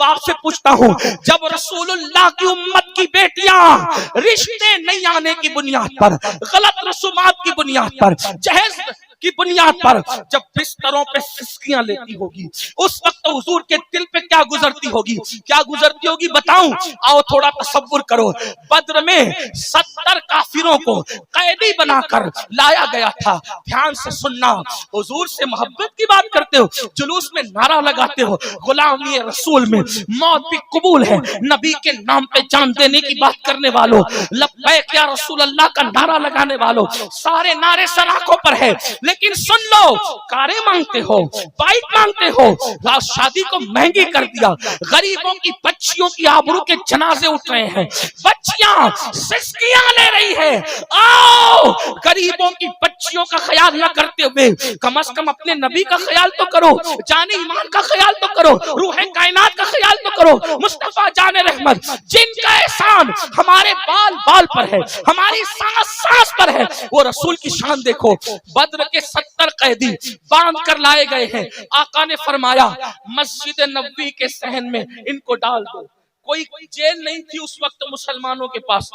अब आपसे पूछता हूँ, जब रसूलुल्लाह की उम्मत की बेटियां रिश्ते नहीं आने की बुनियाद पर, गलत रसूमात की बुनियाद पर, जहेज की बुनियाद पर जब बिस्तरों पे सिस्कियां लेती होगी, उस वक्त हुजूर के दिल पे क्या गुजरती होगी, क्या गुजरती होगी बताऊं? आओ थोड़ा तसव्वुर करो। बद्र में 70 काफिरों को कैदी बनाकर लाया गया था। ध्यान से सुनना, हुजूर से मोहब्बत की बात करते हो, जुलूस में नारा लगाते हो, गुलामी रसूल में मौत भी कबूल है, नबी के नाम पे जान देने की बात करने वालों, लब्बैक या रसूल अल्लाह का नारा लगाने वालों, सारे नारे सराखों पर है। लेकिन सुन लो, कारें मांगते हो, बाइक मांगते हो, शादी को महंगी कर दिया, गरीबों की बच्चियों की आबरू के जनाजे उठ रहे हैं, बच्चियां सिस्कियां ले रही है। आओ गरीबों की बच्चियों का ख्याल न करते हुए कम से कम अपने नबी का ख्याल तो करो, जाने ईमान का ख्याल तो करो, रूह कायनात का ख्याल तो करो। मुस्तफा जाने रहमत, जिनका एहसान हमारे बाल बाल पर है, हमारी सांस सांस पर है, वो रसूल की शान देखो। बद्र के 70 कैदी बांध कर लाए गए हैं। आका ने फरमाया मस्जिद नबवी के सहन में इनको डाल दो। कोई जेल नहीं थी उस वक्त मुसलमानों के पास,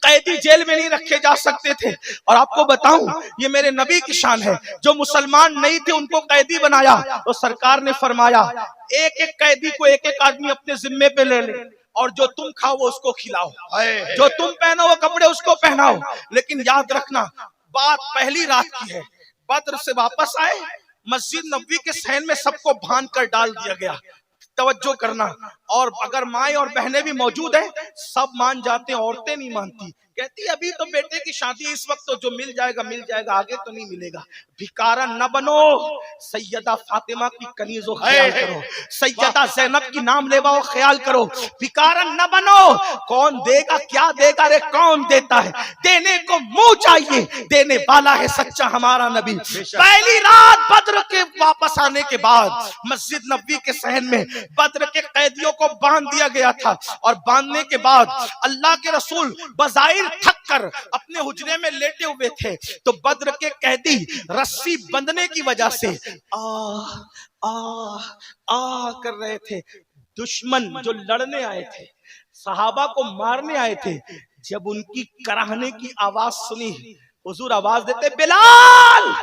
कैदी जेल में नहीं रखे जा सकते थे। और आपको बताऊं, ये मेरे नबी की शान है, जो मुसलमान नहीं थे उनको कैदी बनाया तो सरकार ने फरमाया एक एक कैदी को एक एक आदमी अपने जिम्मे पे ले ले, और जो तुम खाओ वो उसको खिलाओ, जो तुम पहनो वो कपड़े उसको पहनाओ। लेकिन याद रखना, बात पहली रात की है। बद्र से वापस आए, मस्जिद नबवी के सहन में सबको बांध कर डाल दिया गया। तवज्जो करना, और अगर माएं और बहनें भी मौजूद हैं, सब मान जाते हैं, औरतें नहीं मानती। कहती अभी तो बेटे की शादी, इस वक्त तो जो मिल जाएगा मिल जाएगा, आगे तो नहीं मिलेगा। भिखारा न बनो, सैयदा फातिमा की कनीजो ख्याल करो, सैयदा ज़ैनब की नाम लेवा ख्याल करो। भिखारा न बनो, कौन देगा क्या देगा रे, कौन देता है, देने को मुंह चाहिए, देने वाला है सच्चा हमारा नबी। पहली रात बद्र के वापस आने के बाद मस्जिद नबवी के सहन में बद्र के कैदियों को बांध दिया गया था, और बांधने के बाद अल्लाह के रसूल बज़ाहिर थक कर अपने हुजरे में लेटे हुए थे, तो बद्र के कैदी रस्सी बंधने की वजह से आ कर रहे थे। दुश्मन जो लड़ने आए थे, सहाबा को मारने आए थे, जब उनकी कराहने की आवाज सुनी, हुजूर आवाज देते बिलाल,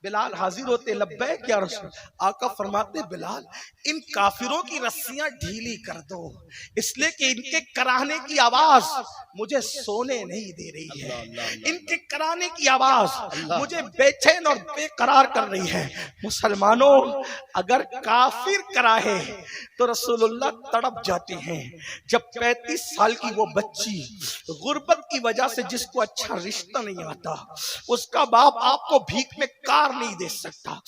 बिलाल हाजिर होते, लब्बैक या रसूल। आका फरमाते बिलाल इन काफिरों की रस्सियां ढीली कर दो, इसलिए कि इनके कराहने की आवाज मुझे सोने नहीं दे रही है, इनके कराहने की आवाज मुझे बेचैन और बेकरार कर रही है। मुसलमानों, अगर काफिर कराहे तो रसूलुल्लाह तड़प जाते हैं। जब 35 साल की वो बच्ची गुर्बत की वजह से, जिसको अच्छा रिश्ता नहीं आता, उसका बाप आपको भीख में कार नहीं दे सकता,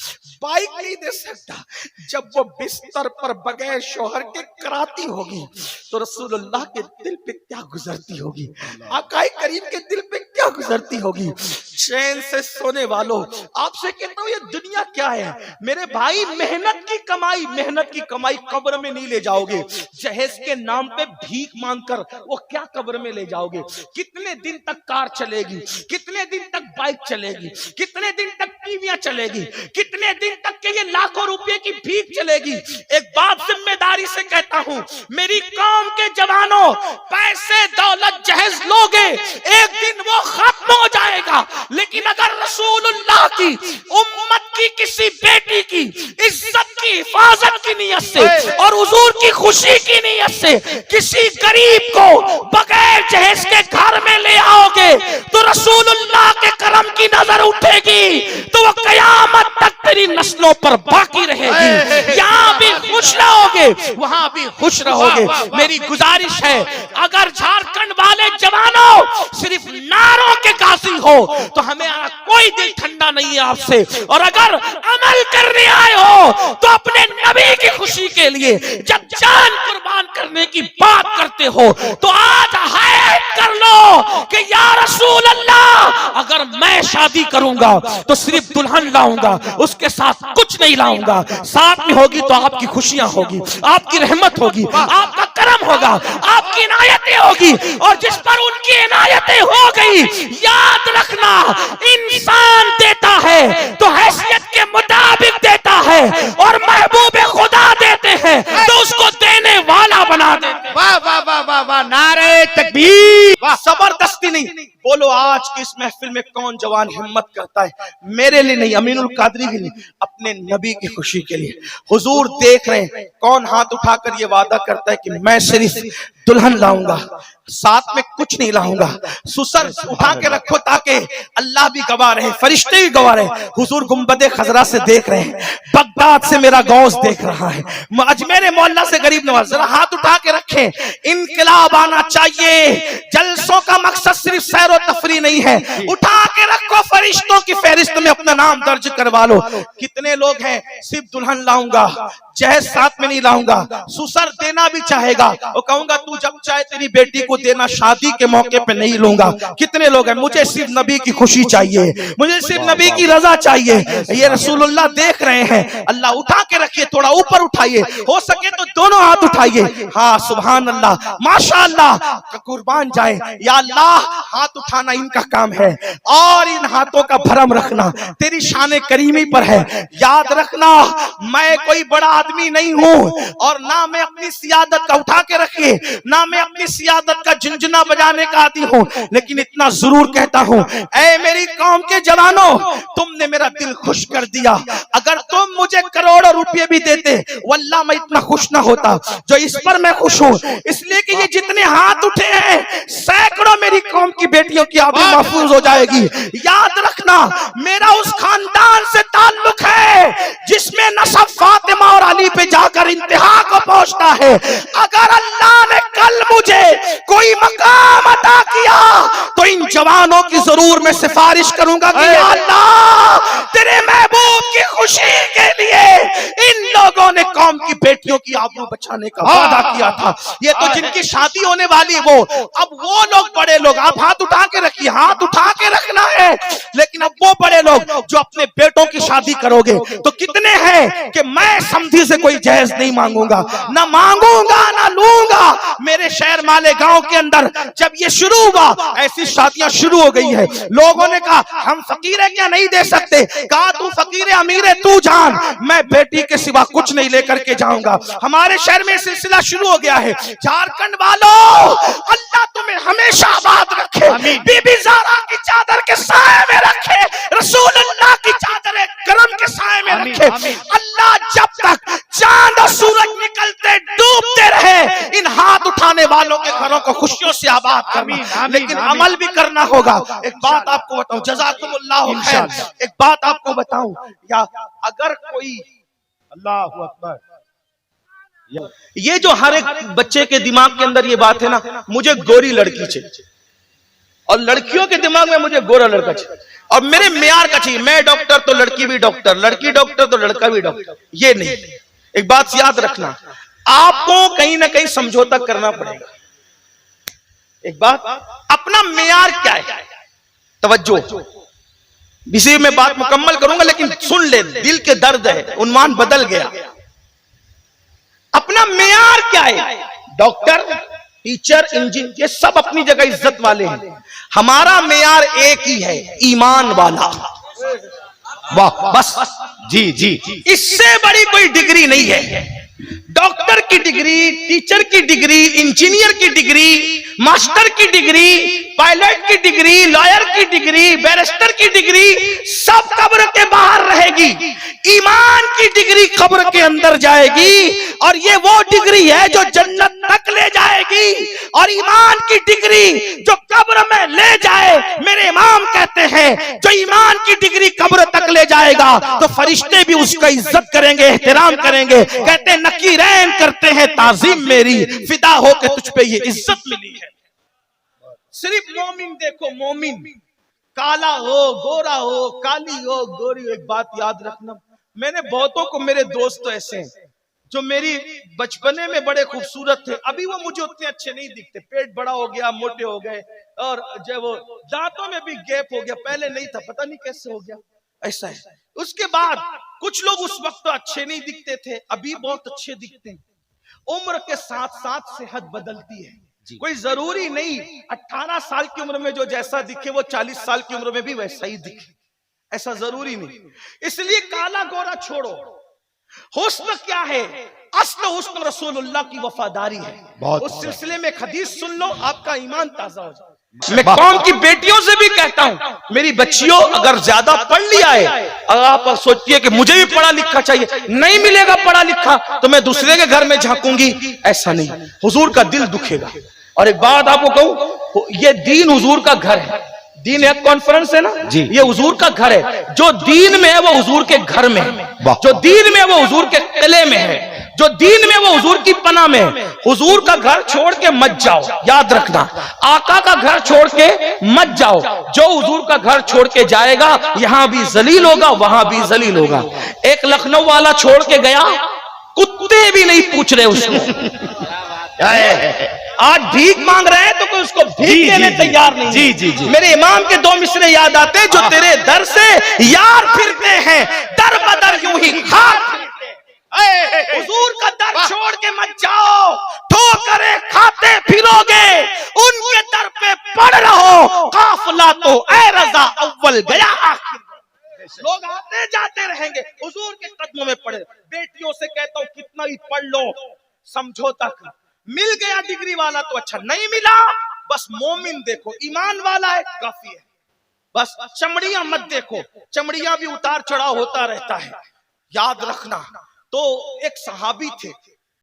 बाइक नहीं दे सकता, जब वो बिस्तर पर बगैर शौहर के कराती होगी तो रसूलुल्लाह के दिल पे क्या गुजरती होगी, आकाए करीम के दिल पे क्या गुजरती होगी। चैन से सोने वालों, आपसे कहता हूँ ये दुनिया क्या है मेरे भाई, मेहनत की कमाई कब्र में नहीं ले जाओगे। जहेज के नाम पे भीख मांगकर वो क्या कब्र में ले जाओगे। कितने दिन तक कार चलेगी, कितने दिन तक बाइक चलेगी, कितने दिन तक टीवियां चलेगी, कितने दिन तक के ये लाखों रुपए की भीख चलेगी। एक बात जिम्मेदारी से कहता हूं, मेरी कौम के जवानों, पैसे दौलत जहेज लोगे, एक दिन वो खत्म हो जाएगा, लेकिन अगर रसूलुल्लाह की उम्मत की किसी बेटी की इज्जत की हिफाजत की नीयत से और हुजूर की खुशी की नीयत से किसी गरीब को बगैर जहेज के घर में ले आओगे तो रसूलुल्लाह के करम की नजर उठेगी, तो वो कयामत तक तेरी नस्लों पर बाकी रहेगी। यहाँ भी खुश रहोगे, वहां भी खुश रहोगे। मेरी गुजारिश है, अगर झारखंड वाले जवानों सिर्फ नारों के गाजी हो तो हमें कोई दिल ठंडा नहीं है आपसे, और अगर अमल करने आए हो तो अपने नबी की खुशी के लिए जब जान कुर्बान करने की बात करते हो तो आज हाय कर लो कि या रसूल अल्लाह, अगर मैं शादी करूंगा तो सिर्फ दुल्हन लाऊंगा, उसके साथ कुछ नहीं लाऊंगा, साथ में होगी तो आपकी खुशियां होगी, आपकी रहमत होगी, आपका करम होगा, आपकी इनायतें होगी, और जिस पर उनकी इनायतें हो गई, याद रखना इंसान देता है तो हैसियत के मुताबिक देता है, और महबूब खुदा देते हैं तो उसको देने वाह वाह, नारे तकबीर, वाह। जबरदस्ती नहीं। बोलो आज की इस महफिल में कौन जवान हिम्मत करता है, मेरे लिए नहीं, अमीनुल कादरी के लिए, अपने नबी की खुशी के लिए। हुजूर देख रहे हैं, कौन हाथ उठाकर ये वादा करता है कि मैं सिर्फ दुल्हन लाऊंगा, साथ में कुछ नहीं लाऊंगा। सुसर उठा के रखो ताकि अल्लाह भी गवाह रहे, फरिश्ते भी गवाह रहे। हुजूर गुंबदे खजरा से देख रहे हैं, बगदाद से मेरा गौस देख रहा है, अजमेर मोहल्ला से गरीब नवाज। जरा हाथ उठा के रखें, इनकलाब आना चाहिए। जलसों का मकसद सिर्फ सैर और तफरी नहीं है। उठा के रखो, फरिश्तों की फहरिस्त में अपना नाम दर्ज करवा लो। कितने लोग हैं सिर्फ दुल्हन लाऊंगा, जहेज साथ में नहीं लाऊंगा, सुसर देना भी चाहेगा, वो कहूंगा तू जब चाहे तेरी बेटी को देना, शादी के मौके पे नहीं लूंगा। कितने लोग हैं, मुझे सिर्फ नबी की खुशी चाहिए, मुझे सिर्फ नबी की रजा चाहिए। ये रसूलुल्लाह देख रहे हैं। अल्लाह उठा के रखिए, थोड़ा ऊपर उठाइए, हो सके तो दोनों हाथ उठाइए। हाँ सुभान अल्लाह, माशाअल्लाह, कुर्बान जाए। या अल्लाह, हाथ उठाना इनका काम है और इन हाथों का भरम रखना तेरी शान करीमी पर है। याद रखना, मैं कोई बड़ा आदमी नहीं हूं और ना मैं अपनी सियादत का, उठा के रखिए, ना मैं अपनी सियादत का झुनझुना बजाने का आदि हूं, लेकिन इतना जरूर कहता हूं, ऐ मेरी कौम के जवानों, तुमने मेरा दिल खुश कर दिया। अगर तुम मुझे करोड़ों रुपए भी देते, वल्लाह मैं इतना खुश ना होता जो इस पर मैं खुश हूं। इसलिए कि ये जितने हाथ उठे हैं, सैकड़ों मेरी कौम की बेटियों की आबरू महफूज हो जाएगी। याद रखना, मेरा उस खानदान से ताल्लुक है जिसमें नसब फातिमा और अली पे जाकर इंतहा को पहुंचता है। अगर अल्लाह ने कल मुझे कोई मकाम अता किया तो इन जवानों की जरूर मैं सिफारिश करूंगा कि या अल्लाह, तेरे महबूब की खुशी के लिए इन लोगों ने कौम की बेटियों की आबरू बचाने का वादा किया था। ये तो जिनकी शादी होने वाली वो, अब वो लोग बड़े लोग, आप हाथ उठा के रखिए, हाथ उठा के रखना है। लेकिन अब वो बड़े लोग जो अपने बेटों की शादी करोगे, तो कितने हैं कि मैं समझी से कोई जहेज नहीं मांगूंगा, ना मांगूंगा ना लूंगा। मेरे शहर माले गांव के अंदर जब ये शुरू हुआ, ऐसी शादियां शुरू हो गई है। लोगों ने कहा हम फकीर है क्या नहीं दे सकते? कहा तू फकीर अमीर है तू जान, मैं बेटी के सिवा कुछ नहीं लेकर के जाऊंगा। हमारे शहर में सिलसिला शुरू हो गया है। झारखंड वालों, अल्लाह तुम्हें हमेशा आबाद रखे, बीबी ज़ारा की चादर के साए में रखे, रसूलुल्लाह की चादर करम के साए में रखे। अल्लाह जब तक चांद और सूरज निकलते डूबते रहे, इन हाथ उठाने वालों के घरों को खुशियों से आबाद करना, लेकिन अमल भी करना होगा। एक बात आपको बताऊं, जज़ाकुमुल्लाहु खैर, एक बात आपको बताऊं, या अगर कोई, अल्लाहु अकबर, ये जो हर एक बच्चे के दिमाग के अंदर ये बात है ना, मुझे गोरी लड़की चाहिए, और लड़कियों के दिमाग में मुझे गोरा लड़का चाहिए, और मेरे मेयार का चाहिए, मैं डॉक्टर तो लड़की भी डॉक्टर, लड़की डॉक्टर तो लड़का भी डॉक्टर। ये नहीं, एक बात याद रखना, आपको कहीं ना कहीं समझौता करना पड़ेगा। एक बात, अपना मेयार क्या है, तवज्जो, इसी में बात मुकम्मल करूंगा, लेकिन सुन ले, दिल के दर्द है, उन्वान बदल गया। अपना मेयार क्या है? डॉक्टर, टीचर, इंजीनियर, ये सब अपनी जगह इज्जत वाले हैं। हमारा मेयार एक ही है, ईमान वाला। वाह, बस, जी जी, इससे बड़ी कोई डिग्री नहीं है। डॉक्टर की डिग्री, टीचर की डिग्री, इंजीनियर की डिग्री, मास्टर की डिग्री, पायलट की डिग्री, लॉयर की डिग्री, बैरिस्टर की डिग्री, सब कब्र के बाहर रहेगी। ईमान की डिग्री कब्र के अंदर जाएगी, और ये वो डिग्री है जो जन्नत तक ले जाएगी। और ईमान की डिग्री जो कब्र में ले जाए, मेरे इमाम कहते हैं, जो ईमान की डिग्री कब्र तक ले जाएगा तो फरिश्ते भी उसका इज्जत करेंगे, एहतराम करेंगे। कहते हैं नकीरैन करते हैं ताजीम मेरी, फिदा हो के तुझ पे ये इज्जत मिली है। सिर्फ मोमिन देखो, मोमिन काला हो, गोरा हो, काली हो, गोरी हो। एक बात याद रखना, मैंने बहुतों को, मेरे दोस्त तो ऐसे हैं जो मेरी बचपने में बड़े खूबसूरत थे, अभी वो मुझे उतने अच्छे नहीं दिखते, पेट बड़ा हो गया, मोटे हो गए, और जब वो दांतों में भी गैप हो गया, पहले नहीं था, पता नहीं कैसे हो गया, ऐसा है। उसके बाद कुछ लोग उस वक्त तो अच्छे नहीं दिखते थे, अभी बहुत अच्छे दिखते हैं। उम्र के साथ साथ सेहत बदलती है, कोई जरूरी नहीं 18 साल की उम्र में जो जैसा दिखे वो 40 साल की उम्र में भी वैसा ही दिखे, ऐसा जरूरी नहीं। इसलिए काला गोरा छोड़ो, हुस्न क्या है? असल हुस्न रसूलुल्लाह की वफादारी है। बहुत उस अच्छा। सिलसिले में एक हदीस सुन लो, आपका ईमान ताजा हो जाए। मैं कौम की बेटियों से भी कहता हूं, मेरी बच्चियों अगर ज्यादा पढ़ लिया है, अगर आप सोचती है कि मुझे भी पढ़ा लिखा चाहिए, नहीं मिलेगा पढ़ा लिखा तो मैं दूसरे के घर में झांकूंगी, ऐसा नहीं। हुजूर का दिल दुखेगा। और एक बात आपको कहूं, ये दीन हुजूर का घर है। दीन एक कॉन्फ्रेंस है ना जी, ये हुजूर का घर है। जो दीन में है वो हुजूर के घर में है, वाह। जो दीन में है वो हुजूर के किले में है, जो दीन में वो हुजूर की पनाह में है। हुजूर का घर छोड़ के मत जाओ, याद रखना। आका का घर छोड़ के मत जाओ। जो हुजूर का घर छोड़ के जाएगा, यहां भी जलील होगा, वहां भी जलील होगा। एक लखनऊ वाला छोड़ के गया, कुत्ते भी नहीं पूछ रहे उसको। आज भीख मांग रहे हैं तो कोई उसको भीख देने तैयार नहीं। जी जी जी। मेरे इमाम के दो मिसरे याद आते, जो तेरे दर से यार फिरते हैं, दर बदर यूं ही खाक फिरते। हुजूर का दर छोड़ के मत जाओ, ठोकरे खाते फिरोगे, उनके दर पे पड़ रहो। काफिला तो ऐ रजा अव्वल गया आखिर, लोग आते जाते रहेंगे, हुजूर के कदमों में पड़े। बेटियों से कहता हूं कितना ही पढ़ लो, समझौता कर। मिल गया डिग्री वाला तो अच्छा, नहीं मिला बस मोमिन देखो, ईमान वाला है काफी है। बस चमड़ियां मत देखो, चमड़ियां भी उतार चढ़ाव होता रहता है, याद रखना। तो एक सहाबी थे,